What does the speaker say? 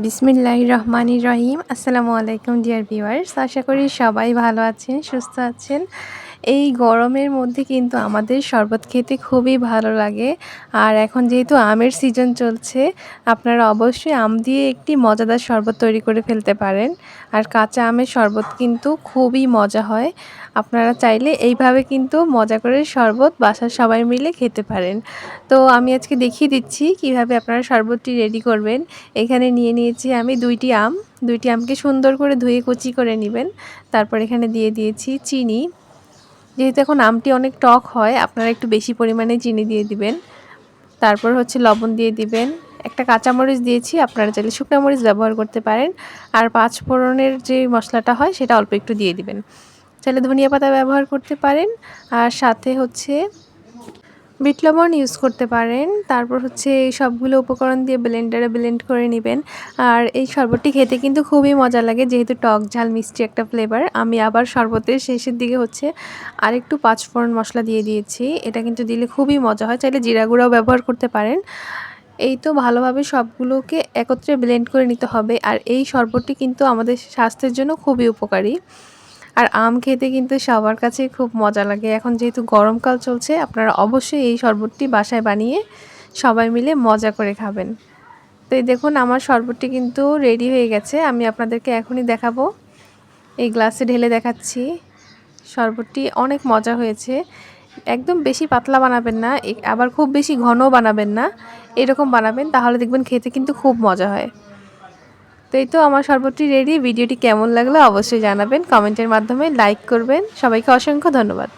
বিসমিল্লাহির রহমানির রহিম। আসসালামু আলাইকুম ডিয়ার ভিউয়ার্স, আশা করি সবাই ভালো আছেন, সুস্থ আছেন। এই গরমের মধ্যে কিন্তু আমাদের শরবত খেতে খুবই ভালো লাগে। আর এখন যেহেতু আমের সিজন চলছে, আপনারা অবশ্যই আম দিয়ে একটি মজাদার শরবত তৈরি করে ফেলতে পারেন। আর কাঁচা আমের শরবত কিন্তু খুবই মজা হয়। আপনারা চাইলে এইভাবে কিন্তু মজা করে শরবত বাসার সবাই মিলে খেতে পারেন। তো আমি আজকে দেখিয়ে দিচ্ছি কিভাবে আপনারা শরবতটি রেডি করবেন। এখানে নিয়ে নিয়েছি আমি 2টি আম। 2টি আমকে সুন্দর করে ধুয়ে কুচি করে নেবেন। তারপর এখানে দিয়ে দিয়েছি চিনি। যেহেতু এখন আমটি অনেক টক হয়, আপনারা একটু বেশি পরিমাণে চিনি দিয়ে দিবেন। তারপর হচ্ছে লবণ দিয়ে দিবেন। একটা কাঁচামরিচ দিয়েছি, আপনারা চাইলে শুকনো মরিচ ব্যবহার করতে পারেন। আর 5 ফোড়নের যে মশলাটা হয় সেটা অল্প একটু দিয়ে দিবেন। চাইলে ধনিয়া পাতা ব্যবহার করতে পারেন। আর সাথে হচ্ছে বিট লবণ ইউজ করতে পারেন। তারপর হচ্ছে এই সবগুলো উপকরণ দিয়ে ব্লেন্ডারে ব্লেন্ড করে নেবেন। আর এই শরবতটি খেতে কিন্তু খুবই মজা লাগে, যেহেতু টক ঝাল মিষ্টি একটা ফ্লেভার। আমি আবার শরবতের শেষের দিকে হচ্ছে আরেকটু 5 ফোড়ন মশলা দিয়ে দিয়েছি। এটা কিন্তু দিলে খুবই মজা হয়, চাইলে জিরা গুঁড়াও ব্যবহার করতে পারেন। এই তো ভালোভাবে সবগুলোকে একত্রে ব্লেন্ড করে নিতে হবে। আর এই শরবতটি কিন্তু আমাদের স্বাস্থ্যের জন্য খুবই উপকারী। আর আম খেতে কিন্তু সবার কাছেই খুব মজা লাগে। এখন যেহেতু গরমকাল চলছে, আপনারা অবশ্যই এই শরবতটি বাসায় বানিয়ে সবাই মিলে মজা করে খাবেন। তো এই দেখুন, আমার শরবতটি কিন্তু রেডি হয়ে গেছে। আমি আপনাদেরকে এখনই দেখাবো। এই গ্লাসে ঢেলে দেখাচ্ছি। শরবতটি অনেক মজা হয়েছে। একদম বেশি পাতলা বানাবেন না, আবার খুব বেশি ঘনও বানাবেন না। এরকম বানাবেন, তাহলে দেখবেন খেতে কিন্তু খুব মজা হয়। তো এই তো আমার শরবতটি রেডি। ভিডিওটি কেমন লাগলো অবশ্যই জানাবেন, কমেন্টের মাধ্যমে লাইক করবেন। সবাইকে অসংখ্য ধন্যবাদ।